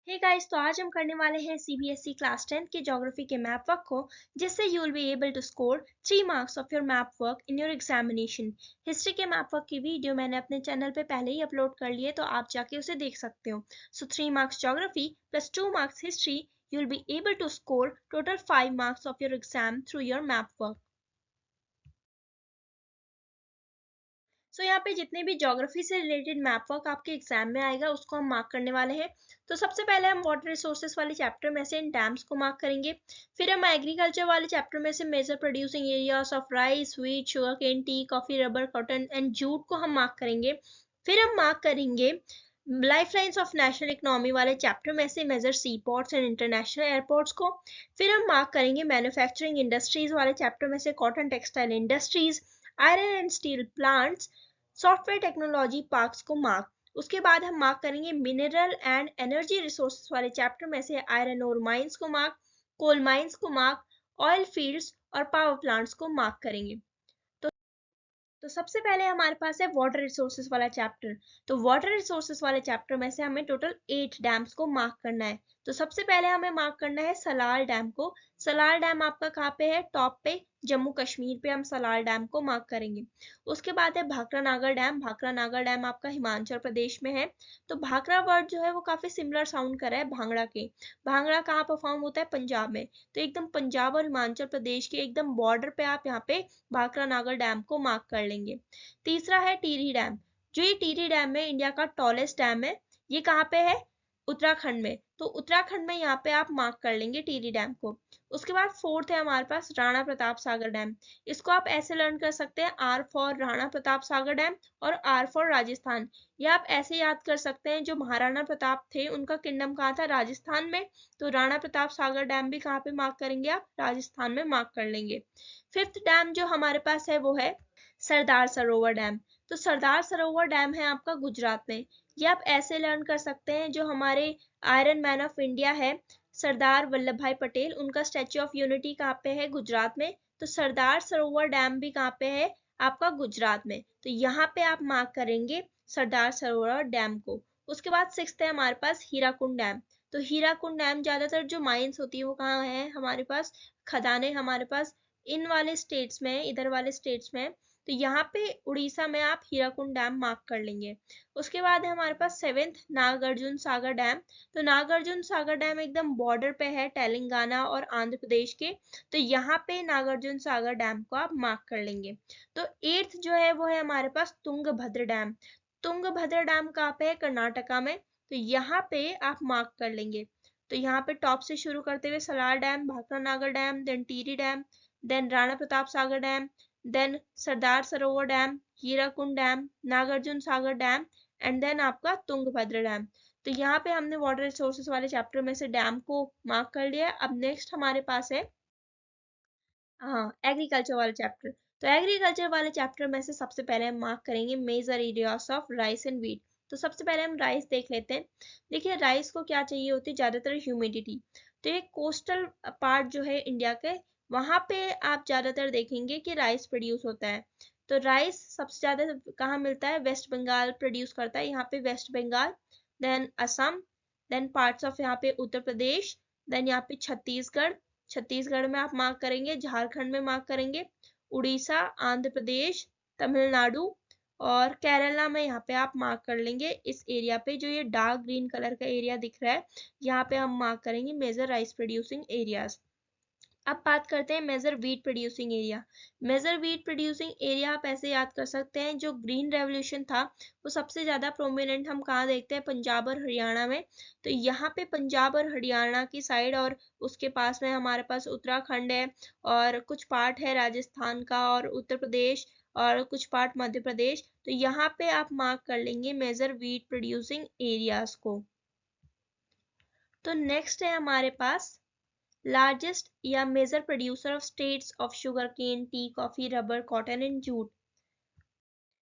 Hey guys, तो आज हम करने वाले हैं सीबीएसई क्लास 10 के ज्योग्राफी के मैप वर्क को, जिससे you will be able to score 3 marks of your map work in your examination. History के मैप वर्क की वीडियो मैंने अपने चैनल पे पहले ही अपलोड कर ली है, तो आप जाके उसे देख सकते हो। So 3 marks geography plus 2 marks history, you will be able to score total 5 marks of your exam through your map work. So यहाँ पे जितने भी ज्योग्राफी से रिलेटेड मैप वर्क आपके एग्जाम में आएगा उसको हम मार्क करने वाले हैं। तो सबसे पहले हम वाटर रिसोर्सेज वाले चैप्टर में से इन डैम्स को मार्क करेंगे। फिर हम एग्रीकल्चर वाले चैप्टर में से major producing areas of rice, wheat, sugar cane, tea, coffee, rubber, cotton and jute को हम मार्क करेंगे। फिर हम मार्क करेंगे life lines of national economy वाले चैप्टर में से major sea ports and international airports को। फिर हम मार्क करेंगे मैन्युफैक्चरिंग इंडस्ट्रीज वाले चैप्टर में से cotton textile industries, iron and steel plants, software technology parks को मार्क। उसके बाद हम मार्क करेंगे मिनरल एंड एनर्जी रिसोर्सेज वाले चैप्टर में से आयरन ओर माइंस को मार्क, कोल माइंस को मार्क, ऑयल फील्ड्स और पावर प्लांट्स को मार्क करेंगे। तो सबसे पहले हमारे पास है वाटर रिसोर्सेज वाला चैप्टर। तो वाटर रिसोर्सेज वाले चैप्टर में से हमें टोटल 8 डैम्स को मार्क करना है। तो सबसे पहले हमें मार्क करना है सलाल डैम को। सलाल डैम आपका कहाँ पे है? टॉप पे, जम्मू कश्मीर पे हम सलाल डैम को मार्क करेंगे। उसके बाद है भाखड़ा नागर डैम। भाखड़ा नागर डैम आपका हिमाचल प्रदेश में है। तो भाखड़ा वर्ड जो है वो काफी सिमिलर साउंड कर रहा है भांगड़ा के। भांगड़ा कहाँ परफॉर्म होता है? पंजाब में। तो एकदम पंजाब और हिमाचल प्रदेश के एकदम बॉर्डर पे आप यहाँ पे भाखड़ा नागर डैम को मार्क कर लेंगे। तीसरा है टिहरी डैम। जो ये टिहरी डैम है इंडिया का टॉलेस्ट डैम है। ये कहाँ पे है? उत्तराखंड में। तो उत्तराखंड में यहाँ पे आप मार्क कर लेंगे टिहरी डैम को। उसके बाद फोर्थ है हमारे पास राणा प्रताप सागर डैम। इसको आप ऐसे लर्न कर सकते हैं, R for Rana Pratap Sagar dam और आर फॉर राजस्थान। या आप ऐसे याद कर सकते हैं, जो महाराणा प्रताप थे उनका किंगडम कहाँ था? राजस्थान में। तो राणा प्रताप सागर डैम भी कहाँ पे मार्क करेंगे? आप राजस्थान में मार्क कर लेंगे। फिफ्थ डैम जो हमारे पास है वो है सरदार सरोवर डैम। तो सरदार सरोवर डैम है आपका गुजरात में। ये आप ऐसे लर्न कर सकते हैं, जो हमारे आयरन मैन ऑफ इंडिया है सरदार वल्लभ भाई पटेल, उनका स्टैच्यू ऑफ यूनिटी कहाँ पे है? गुजरात में। तो सरदार सरोवर डैम भी कहाँ पे है? आपका गुजरात में। तो यहाँ पे आप मार्क करेंगे सरदार सरोवर डैम को। उसके बाद सिक्स्थ है हमारे पास हीराकुंड डैम। तो हीराकुंड डैम ज्यादातर जो माइंस होती है वो कहाँ है हमारे पास? खदानें हमारे पास इन वाले स्टेट्स में, इधर वाले स्टेट्स में। तो यहाँ पे उड़ीसा में आप हीराकुंड डैम मार्क कर लेंगे। उसके बाद है हमारे पास सेवेंथ नागार्जुन सागर डैम। तो नागार्जुन सागर डैम एकदम बॉर्डर पे है तेलंगाना और आंध्र प्रदेश के। तो यहाँ पे नागार्जुन सागर डैम को आप मार्क कर लेंगे। तो एट्थ जो है वो है हमारे पास तुंगभद्र डैम। तुंगभद्र डैम कहाँ पे है? कर्नाटका में। तो यहाँ पे आप मार्क कर लेंगे। तो यहाँ पे टॉप से शुरू करते हुए Salaar dam, Bhakra Nangal dam, then Tehri dam, then Rana Pratap Sagar dam, then Sardar Sarovar dam, Hirakud dam, Nagarjuna Sagar dam and then आपका तुंगभद्र डैम। तो यहाँ पे हमने वाटर रिसोर्सेज वाले चैप्टर में से डैम को मार्क कर लिया। अब नेक्स्ट हमारे पास है हाँ एग्रीकल्चर वाले चैप्टर। तो एग्रीकल्चर वाले चैप्टर में से सबसे पहले हम मार्क करेंगे major areas of rice and wheat. तो सबसे पहले हम राइस देख लेते हैं। देखिए राइस को क्या चाहिए होती है? ज्यादातर ह्यूमिडिटी। तो ये कोस्टल पार्ट जो है इंडिया के, वहां पे आप ज्यादातर देखेंगे कि राइस प्रोड्यूस होता है। तो राइस सबसे ज्यादा कहाँ मिलता है? वेस्ट बंगाल प्रोड्यूस करता है। यहाँ पे West Bengal, then Assam, then parts of यहाँ पे उत्तर प्रदेश, देन यहाँ पे छत्तीसगढ़। छत्तीसगढ़ में आप मार्क करेंगे, झारखंड में मार्क करेंगे, उड़ीसा, आंध्र प्रदेश, तमिलनाडु और केरला में यहाँ पे आप मार्क कर लेंगे। इस एरिया पे जो ये डार्क ग्रीन कलर का एरिया दिख रहा है, यहाँ पे हम मार्क करेंगे मेजर राइस प्रोड्यूसिंग एरियाज। अब बात करते हैं major wheat producing area. Major wheat producing area आप ऐसे याद कर सकते हैं, जो ग्रीन रेवोल्यूशन था वो सबसे ज्यादा प्रोमिनेंट हम कहाँ देखते हैं? पंजाब और हरियाणा में। तो यहाँ पे पंजाब और हरियाणा की साइड और उसके पास में हमारे पास उत्तराखंड है, और कुछ पार्ट है राजस्थान का और उत्तर प्रदेश और कुछ पार्ट मध्य प्रदेश। तो यहाँ पे आप मार्क कर लेंगे मेजर वीट प्रोड्यूसिंग एरियाज को। तो नेक्स्ट है हमारे पास लार्जेस्ट या major producer of states of sugar cane, tea, coffee, rubber, cotton and jute.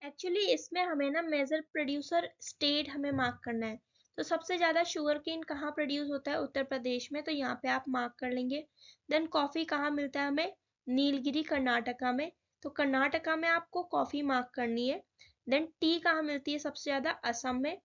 Actually इसमें हमें ना मेजर प्रोड्यूसर स्टेट हमें मार्क करना है। तो सबसे ज्यादा शुगर केन कहाँ प्रोड्यूस होता है? उत्तर प्रदेश में। तो यहाँ पे आप मार्क कर लेंगे। देन कॉफी कहाँ मिलता है हमें? नीलगिरी कर्नाटका में। तो कर्नाटका में आपको कॉफी मार्क करनी है। देन टी कहाँ मिलती है सबसे ज्यादा? असम में।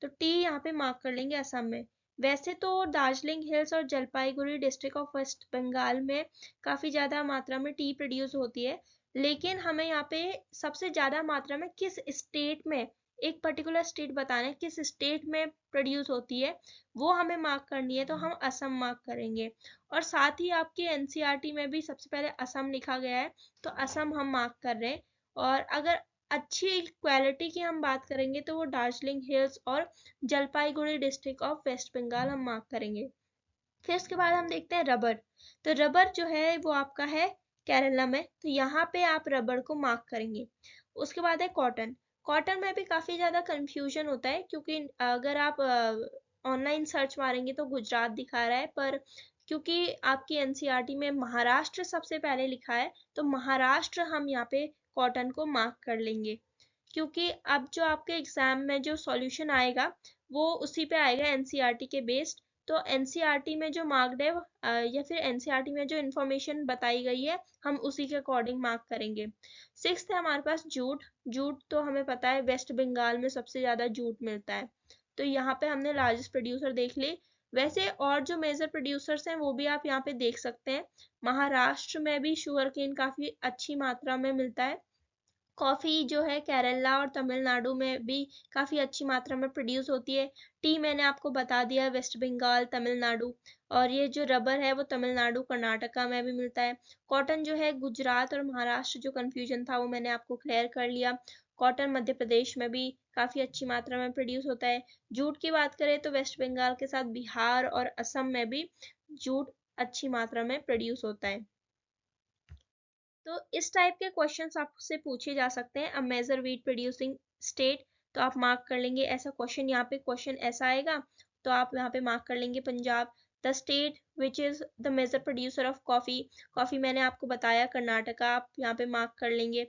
तो टी यहाँ पे मार्क कर लेंगे असम में। वैसे तो दार्जिलिंग हिल्स और जलपाईगुड़ी डिस्ट्रिक्ट ऑफ वेस्ट बंगाल में काफ़ी ज़्यादा मात्रा में टी प्रोड्यूस होती है, लेकिन हमें यहाँ पे सबसे ज़्यादा मात्रा में किस स्टेट में, एक पर्टिकुलर स्टेट बताना है किस स्टेट में प्रोड्यूस होती है, वो हमें मार्क करनी है, तो हम असम मार्क करेंगे। और साथ ही आपके एनसीईआरटी में भी सबसे पहले असम लिखा गया है, तो असम हम मार्क कर रहे हैं। और अगर अच्छी क्वालिटी की हम बात करेंगे तो वो दार्जिलिंग हिल्स और जलपाईगुड़ी डिस्ट्रिक्ट ऑफ वेस्ट बंगाल हम मार्क करेंगे। फिर उसके बाद हम देखते हैं रबर। तो रबर जो है वो आपका है केरला में, तो यहाँ पे आप रबर को मार्क करेंगे। उसके बाद है कॉटन। कॉटन में भी काफ़ी ज़्यादा कंफ्यूजन होता है, क्योंकि अगर आप ऑनलाइन सर्च मारेंगे तो गुजरात दिखा रहा है, पर क्योंकि आपकी एनसीईआरटी में महाराष्ट्र सबसे पहले लिखा है, तो महाराष्ट्र हम यहाँ पे कॉटन को मार्क कर लेंगे। क्योंकि अब जो आपके एग्जाम में जो सॉल्यूशन आएगा वो उसी पे आएगा, एनसीईआरटी के बेस्ड। तो एनसीईआरटी में जो मार्क्ड है या फिर एनसीईआरटी में जो इन्फॉर्मेशन बताई गई है हम उसी के अकॉर्डिंग मार्क करेंगे। सिक्स्थ है हमारे पास जूट। जूट तो हमें पता है वेस्ट बंगाल में सबसे ज़्यादा जूट मिलता है, तो यहाँ पे हमने लार्जेस्ट प्रोड्यूसर देख ली। वैसे और जो मेजर प्रोड्यूसर्स हैं वो भी आप यहाँ पे देख सकते हैं। महाराष्ट्र में भी शुगर केन काफ़ी अच्छी मात्रा में मिलता है। कॉफ़ी जो है केरला और तमिलनाडु में भी काफ़ी अच्छी मात्रा में प्रोड्यूस होती है। टी मैंने आपको बता दिया, वेस्ट बंगाल, तमिलनाडु। और ये जो रबर है वो तमिलनाडु कर्नाटका में भी मिलता है। कॉटन जो है गुजरात और महाराष्ट्र, जो कन्फ्यूजन था वो मैंने आपको क्लियर कर लिया। कॉटन मध्य प्रदेश में भी काफ़ी अच्छी मात्रा में प्रोड्यूस होता है। जूट की बात करें तो वेस्ट बंगाल के साथ बिहार और असम में भी जूट अच्छी मात्रा में प्रोड्यूस होता है। तो इस टाइप के क्वेश्चंस आपसे पूछे जा सकते हैं। A major wheat producing state, तो आप मार्क कर लेंगे ऐसा क्वेश्चन, यहाँ पे क्वेश्चन ऐसा आएगा तो आप यहाँ पे मार्क कर लेंगे Punjab. The state which is the major producer of coffee, coffee मैंने आपको बताया कर्नाटका, आप यहाँ पे मार्क कर लेंगे।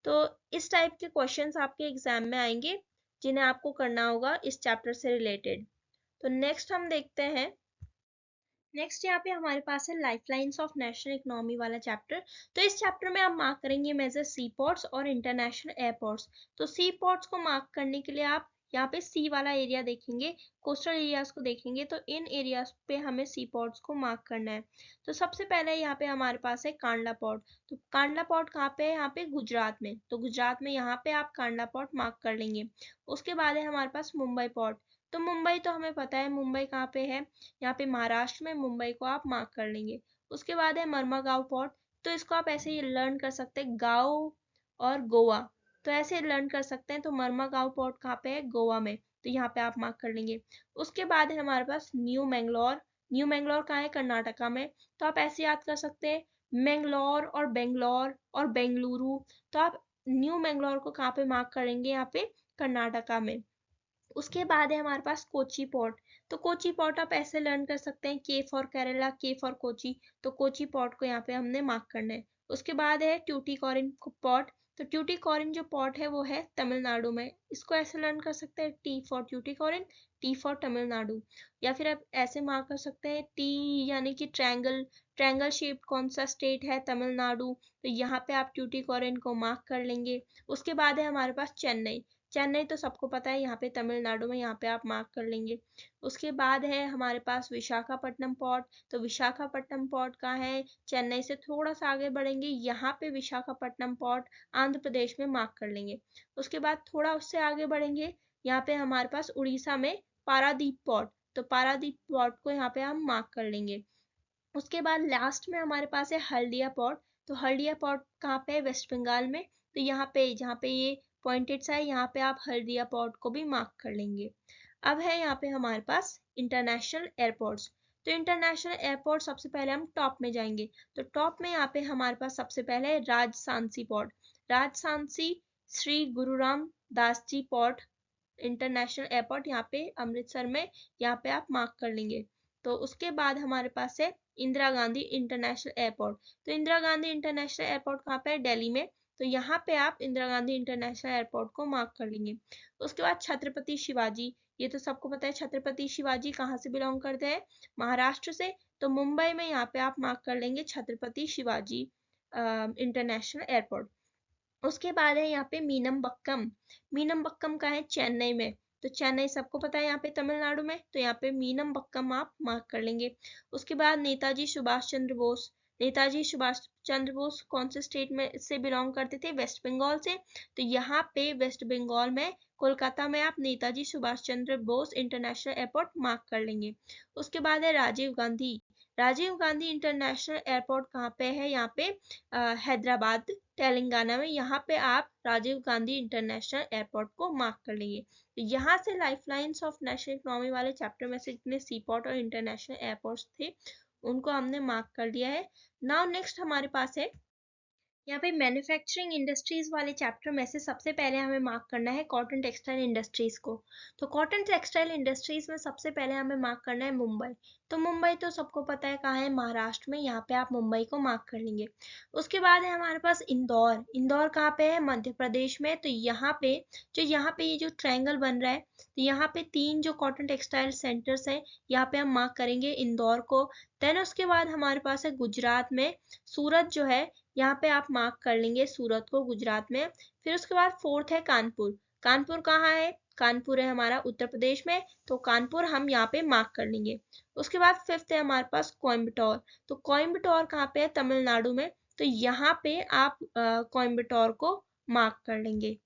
तो इस टाइप के क्वेश्चंस आपके एग्जाम में आएंगे जिन्हें आपको करना होगा इस चैप्टर से रिलेटेड। तो नेक्स्ट हम देखते हैं, नेक्स्ट यहाँ पे हमारे पास है लाइफलाइंस ऑफ नेशनल इकोनॉमी वाला चैप्टर। तो इस चैप्टर में आप मार्क करेंगे मेजर सी पोर्ट्स और इंटरनेशनल एयरपोर्ट्स। तो सी पोर्ट्स को मार्क करने के लिए आप यहाँ पे सी वाला एरिया देखेंगे, कोस्टल एरियाज को देखेंगे, तो इन एरियाज पे हमें सी पोर्ट्स को मार्क करना है। तो सबसे पहले यहाँ पे हमारे पास है कांडला पोर्ट। तो कांडला पोर्ट कहाँ पे है? यहाँ पे गुजरात में। तो गुजरात में यहाँ पे आप कांडला पोर्ट मार्क कर लेंगे। उसके बाद है हमारे पास मुंबई पोर्ट। तो मुंबई तो हमें पता है मुंबई कहाँ पे है, यहाँ पे महाराष्ट्र में, मुंबई को आप मार्क कर लेंगे। उसके बाद है मर्मागांव पोर्ट। तो इसको आप ऐसे ही लर्न कर सकते हैं, गांव और गोवा, तो ऐसे लर्न कर सकते हैं। तो मर्मागांव पोर्ट कहाँ पे है? गोवा में, तो यहाँ पे आप मार्क कर लेंगे। उसके बाद है हमारे पास न्यू मैंगलोर। न्यू मैंगलोर कहाँ है? कर्नाटका में, तो आप ऐसे याद कर सकते हैं मैंगलोर और बेंगलोर और बेंगलुरु। तो आप न्यू मैंगलोर को कहाँ पे मार्क करेंगे? यहाँ पे कर्नाटका में। उसके बाद है हमारे पास कोची पोर्ट। तो कोची पोर्ट आप ऐसे लर्न कर सकते हैं, के फॉर केरला, के फॉर कोची, तो कोची पोर्ट को यहाँ पे हमने मार्क करना है। उसके बाद है ट्यूटिकोरिन पोर्ट। तो ट्यूटिकोरिन जो पोर्ट है वो है तमिलनाडु में, इसको ऐसे लर्न कर सकते हैं, T for Tuticorin, T for Tamil Nadu. या फिर आप ऐसे मार्क कर सकते हैं टी यानी कि ट्रायंगल, ट्रायंगल शेप कौन सा स्टेट है? तमिलनाडु, तो यहाँ पे आप ट्यूटिकोरिन को मार्क कर लेंगे। उसके बाद है हमारे पास चेन्नई। चेन्नई तो सबको पता है यहाँ पे तमिलनाडु में, यहाँ पे आप मार्क कर लेंगे। उसके बाद है हमारे पास विशाखापट्टनम पोर्ट। तो विशाखापट्टनम पोर्ट कहाँ है? चेन्नई से थोड़ा सा आगे बढ़ेंगे, यहाँ पे विशाखापट्टनम पोर्ट आंध्र प्रदेश में मार्क कर लेंगे। उसके बाद थोड़ा उससे आगे बढ़ेंगे, यहाँ पे हमारे पास उड़ीसा में पारादीप पोर्ट, तो पारादीप पोर्ट को यहाँ पे हम मार्क कर लेंगे। उसके बाद लास्ट में हमारे पास है हल्दिया पोर्ट। तो हल्दिया पोर्ट कहाँ पे है? वेस्ट बंगाल में, तो यहाँ पे जहाँ पे ये पॉइंटेड सा है यहाँ पे आप हल्दिया पोर्ट को भी मार्क कर लेंगे। अब है यहाँ पे हमारे पास इंटरनेशनल एयरपोर्ट्स। तो इंटरनेशनल एयरपोर्ट सबसे पहले हम टॉप में जाएंगे। तो टॉप में यहाँ पे हमारे पास सबसे पहले है राजसांसी पोर्ट। राजसांसी श्री गुरु Ramdas ji port international airport यहाँ पे अमृतसर में, यहाँ पे आप मार्क कर लेंगे। तो उसके बाद हमारे पास है इंदिरा गांधी इंटरनेशनल एयरपोर्ट। तो इंदिरा गांधी इंटरनेशनल एयरपोर्ट कहाँ पे है? दिल्ली में, तो यहाँ पे आप इंदिरा गांधी इंटरनेशनल एयरपोर्ट को मार्क कर लेंगे। उसके बाद छत्रपति शिवाजी, ये तो सबको पता है छत्रपति शिवाजी कहाँ से बिलोंग करते हैं? महाराष्ट्र से, तो मुंबई में यहाँ पे आप मार्क कर लेंगे छत्रपति शिवाजी इंटरनेशनल एयरपोर्ट। उसके बाद है यहाँ पे मीनमबक्कम। मीनमबक्कम का है चेन्नई में, तो चेन्नई सबको पता है यहाँ पे तमिलनाडु में, तो यहाँ पे मीनमबक्कम आप मार्क कर लेंगे। उसके बाद नेताजी सुभाष चंद्र बोस, नेताजी सुभाष चंद्र बोस कौन से स्टेट में से बिलोंग करते थे? वेस्ट बंगाल से, तो यहाँ पे वेस्ट बंगाल में कोलकाता में आप Netaji Subhash Chandra Bose international airport mark कर लेंगे। उसके बाद है राजीव गांधी, राजीव गांधी इंटरनेशनल एयरपोर्ट कहाँ पे है? यहाँ पे हैदराबाद तेलंगाना में, यहाँ पे आप राजीव गांधी इंटरनेशनल एयरपोर्ट को मार्क कर लेंगे। तो यहाँ से लाइफलाइंस ऑफ नेशनल इकोनॉमी वाले चैप्टर में से जितने सीपोर्ट और इंटरनेशनल एयरपोर्ट्स थे उनको हमने मार्क कर लिया है। नाउ नेक्स्ट हमारे पास है यहाँ पे मैन्युफैक्चरिंग इंडस्ट्रीज वाले चैप्टर में से सबसे पहले हमें मार्क करना है कॉटन टेक्सटाइल इंडस्ट्रीज को। तो कॉटन टेक्सटाइल इंडस्ट्रीज में सबसे पहले हमें मार्क करना है मुंबई। तो मुंबई तो सबको पता है कहाँ है, महाराष्ट्र में, यहाँ पे आप मुंबई को मार्क कर लेंगे। उसके बाद है हमारे पास इंदौर, इंदौर कहाँ पे है? मध्य प्रदेश में। तो यहाँ पे ये जो ट्रायंगल बन रहा है, तो यहाँ पे 3 जो कॉटन टेक्सटाइल सेंटर्स हैं यहाँ पे हम मार्क करेंगे इंदौर को। देन उसके बाद हमारे पास है गुजरात में सूरत जो है, यहाँ पे आप मार्क कर लेंगे सूरत को गुजरात में। फिर उसके बाद फोर्थ है कानपुर, कानपुर कहाँ है? कानपुर है हमारा उत्तर प्रदेश में, तो कानपुर हम यहाँ पे मार्क कर लेंगे। उसके बाद फिफ्थ है हमारे पास कोयम्बटोर, तो कोयम्बटोर कहाँ पे है? तमिलनाडु में, तो यहाँ पे आप कोयम्बटोर को मार्क कर लेंगे।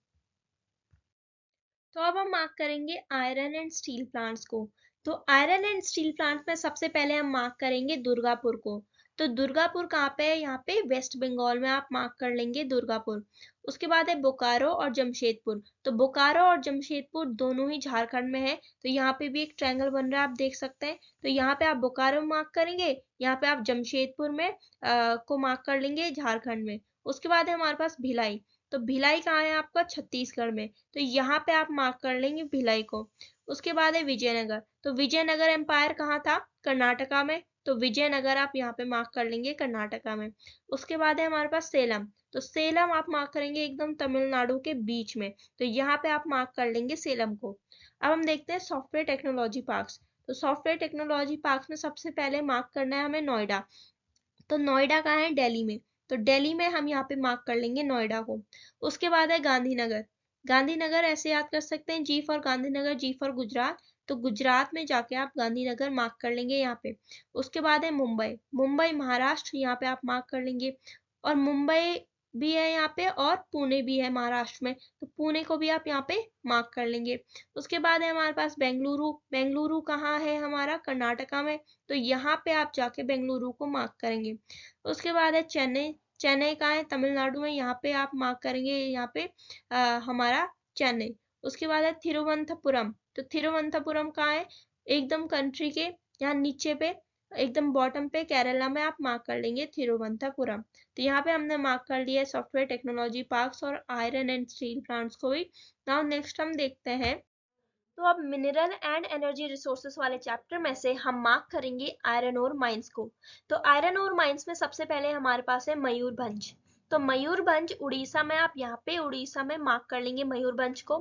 तो अब हम मार्क करेंगे आयरन एंड स्टील प्लांट्स को। तो आयरन एंड स्टील प्लांट में सबसे पहले हम मार्क करेंगे दुर्गापुर को। तो दुर्गापुर कहाँ पे है? यहाँ पे वेस्ट बंगाल में, आप मार्क कर लेंगे दुर्गापुर। उसके बाद है बोकारो और जमशेदपुर, तो बोकारो और जमशेदपुर दोनों ही झारखंड में है। तो यहाँ पे भी एक ट्रायंगल बन रहा है, आप देख सकते हैं। तो यहाँ पे आप बोकारो मार्क करेंगे, यहाँ पे आप जमशेदपुर में को मार्क कर लेंगे झारखंड में। उसके बाद है हमारे पास भिलाई, तो भिलाई कहाँ है आपका? छत्तीसगढ़ में, तो यहाँ पे आप मार्क कर लेंगे भिलाई को। उसके बाद है विजयनगर, तो विजयनगर एम्पायर कहाँ था? कर्नाटका में, तो विजयनगर आप यहाँ पे मार्क कर लेंगे कर्नाटका में। उसके बाद है हमारे पास सेलम, तो सेलम आप मार्क करेंगे एकदम तमिलनाडु के बीच में, तो यहाँ पे आप मार्क कर लेंगे सेलम को। अब हम देखते हैं सॉफ्टवेयर टेक्नोलॉजी पार्क्स। तो सॉफ्टवेयर टेक्नोलॉजी पार्क्स में सबसे पहले मार्क करना है हमें नोएडा। तो नोएडा कहाँ है? दिल्ली में, तो दिल्ली में हम यहाँ पे मार्क कर लेंगे नोएडा को। उसके बाद है गांधीनगर, गांधीनगर ऐसे याद कर सकते हैं, G for Gandhinagar, G for Gujarat, तो गुजरात में जाके आप गांधीनगर मार्क कर लेंगे यहाँ पे। उसके बाद है मुंबई, मुंबई महाराष्ट्र, यहाँ पे आप मार्क कर लेंगे। और मुंबई भी है यहाँ पे और पुणे भी है महाराष्ट्र में, तो पुणे को भी आप यहाँ पे मार्क कर लेंगे। उसके बाद है हमारे पास बेंगलुरु, बेंगलुरु कहाँ है? हमारा कर्नाटका में, तो यहाँ पे आप जाके बेंगलुरु को मार्क करेंगे। उसके बाद है चेन्नई, चेन्नई कहाँ है? तमिलनाडु में, यहाँ पे आप मार्क करेंगे यहाँ पे हमारा चेन्नई। उसके बाद है थिरुवनंतपुरम, तो थिरुवनंतपुरम कहाँ है? एकदम कंट्री के यहाँ नीचे पे, एकदम बॉटम पे केरला में, आप मार्क कर लेंगे थिरुवनंतपुरम। तो यहाँ पे हमने मार्क कर लिया है सॉफ्टवेयर टेक्नोलॉजी पार्क्स और आयरन एंड स्टील प्लांट्स को भी। नाउ नेक्स्ट हम देखते हैं, तो अब मिनरल एंड एनर्जी रिसोर्सेस वाले चैप्टर में से हम मार्क करेंगे आयरन ओर माइंस को। तो आयरन ओर माइंस में सबसे पहले हमारे पास है मयूरभंज, तो मयूरभंज उड़ीसा में, आप यहाँ पे उड़ीसा में मार्क कर लेंगे मयूरभंज को।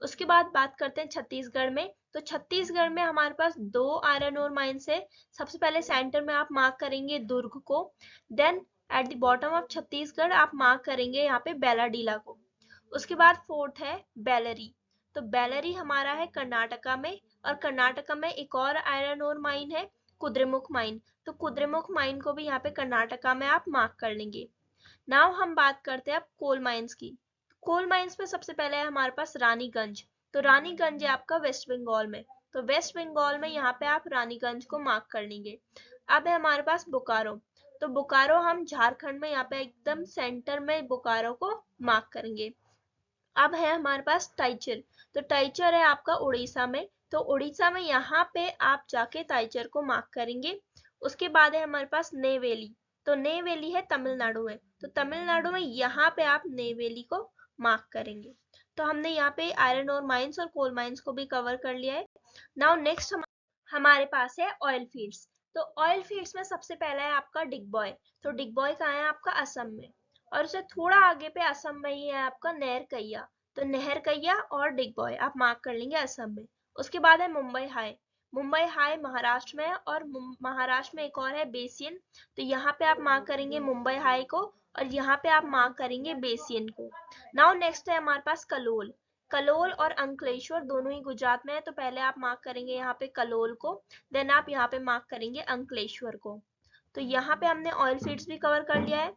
उसके बाद बात करते हैं छत्तीसगढ़ में, तो छत्तीसगढ़ में हमारे पास 2 आयरन ओर माइंस है। सबसे पहले सेंटर में आप मार्क करेंगे दुर्ग को, then at the bottom of Chhattisgarh आप मार्क करेंगे यहाँ पे बेलाडीला को। उसके बाद फोर्थ है बेलरी, तो बेलरी हमारा है कर्नाटका में, और कर्नाटका में एक और आयरन ओर माइन है कुद्रेमुख माइन, तो कुद्रेमुख माइन को भी यहाँ पे कर्नाटका में आप मार्क कर लेंगे। नाउ हम बात करते हैं अब कोल माइंस की। कोल माइंस में सबसे पहले है हमारे पास रानीगंज, तो रानीगंज है आपका वेस्ट बंगाल में, तो वेस्ट बंगाल में यहाँ पे आप रानीगंज को मार्क कर लेंगे। अब है हमारे पास बोकारो, तो बोकारो हम झारखंड में यहाँ पे एकदम सेंटर में बोकारो को मार्क करेंगे। अब है हमारे पास टाइचर, तो टाइचर है आपका उड़ीसा में, तो उड़ीसा में यहाँ पे आप जाके टाइचर को मार्क करेंगे। उसके बाद है हमारे पास नेवेली, तो नेवेली है तमिलनाडु में, तो तमिलनाडु में यहाँ पे आप नेवेली को मार्क करेंगे। तो हमने यहाँ पे आयरन और माइंस और कोल माइंस को भी कवर कर लिया है। नाउ नेक्स्ट हमारे पास है ऑयल फील्ड्स, तो ऑयल फील्ड्स में सबसे पहला है आपका डिगबॉय, तो डिगबॉय कहाँ है आपका? असम में, और उससे थोड़ा आगे पे असम में ही है आपका नहरकैया, तो नहरकैया और डिगबॉय आप मार्क कर लेंगे असम में। उसके बाद है मुंबई हाई, मुंबई हाई महाराष्ट्र में है, और महाराष्ट्र में एक और है बेसियन, तो यहाँ पे आप मार्क करेंगे मुंबई हाई को, और यहाँ पे आप मार्क करेंगे बेसियन को। नाउ नेक्स्ट है हमारे पास कलोल, कलोल और अंकलेश्वर दोनों ही गुजरात में है, तो पहले आप मार्क करेंगे यहाँ पे कलोल को, देन आप यहाँ पे मार्क करेंगे अंकलेश्वर को। तो यहाँ पे हमने ऑयल फीड्स भी कवर कर लिया है।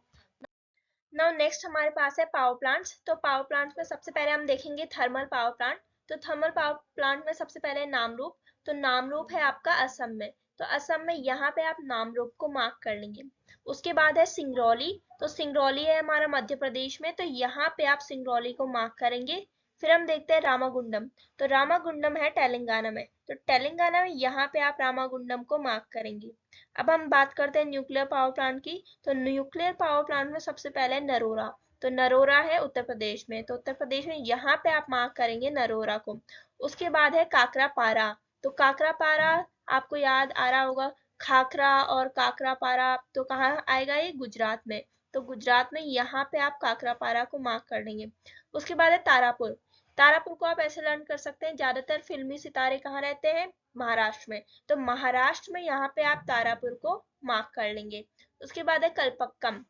नाउ नेक्स्ट हमारे पास है पावर प्लांट्स। तो पावर प्लांट्स में सबसे पहले हम देखेंगे थर्मल पावर प्लांट। तो थर्मल पावर प्लांट में सबसे पहले नामरूप। तो नामरूप है आपका असम में, तो असम में यहाँ पे आप नामरूप को मार्क कर लेंगे। उसके बाद है सिंगरौली। तो सिंगरौली है हमारा मध्य प्रदेश में, तो यहाँ पे आप सिंगरौली को मार्क करेंगे। फिर हम देखते हैं रामागुंडम। तो रामागुंडम है तेलंगाना में, तो तेलंगाना में यहाँ पे आप रामागुंडम को मार्क करेंगे। अब हम बात करते हैं न्यूक्लियर पावर प्लांट की। तो न्यूक्लियर पावर प्लांट में सबसे पहले नरोरा। तो नरोरा है उत्तर प्रदेश में, तो उत्तर प्रदेश में यहाँ पे आप मार्क करेंगे नरोरा को। उसके बाद है काकरापारा। तो काकरापारा आपको याद आ रहा होगा, खाखरा और काकरापारा तो कहाँ आएगा, ये गुजरात में। तो गुजरात में यहाँ पे आप काकरापारा को मार्क कर लेंगे। उसके बाद है तारापुर। तारापुर को आप ऐसे लर्न कर सकते हैं, ज्यादातर फिल्मी सितारे कहाँ रहते हैं, महाराष्ट्र में। तो महाराष्ट्र में यहाँ पे आप तारापुर को मार्क कर लेंगे। उसके बाद है कलपक्कम।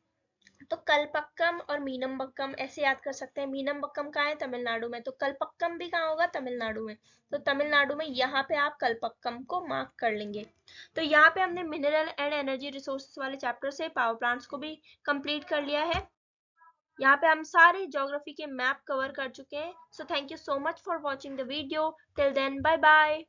तो कलपक्कम और मीनमबक्कम ऐसे याद कर सकते हैं। मीनमबक्कम कहाँ है, तमिलनाडु में, तो कलपक्कम भी कहाँ होगा, तमिलनाडु में। तो तमिलनाडु में यहाँ पे आप कलपक्कम को मार्क कर लेंगे। तो यहाँ पे हमने मिनरल एंड एनर्जी रिसोर्सेज वाले चैप्टर से पावर प्लांट्स को भी कंप्लीट कर लिया है। यहाँ पे हम सारे ज्योग्राफी के मैप कवर कर चुके हैं। So thank you so much for watching the video. Till then bye bye.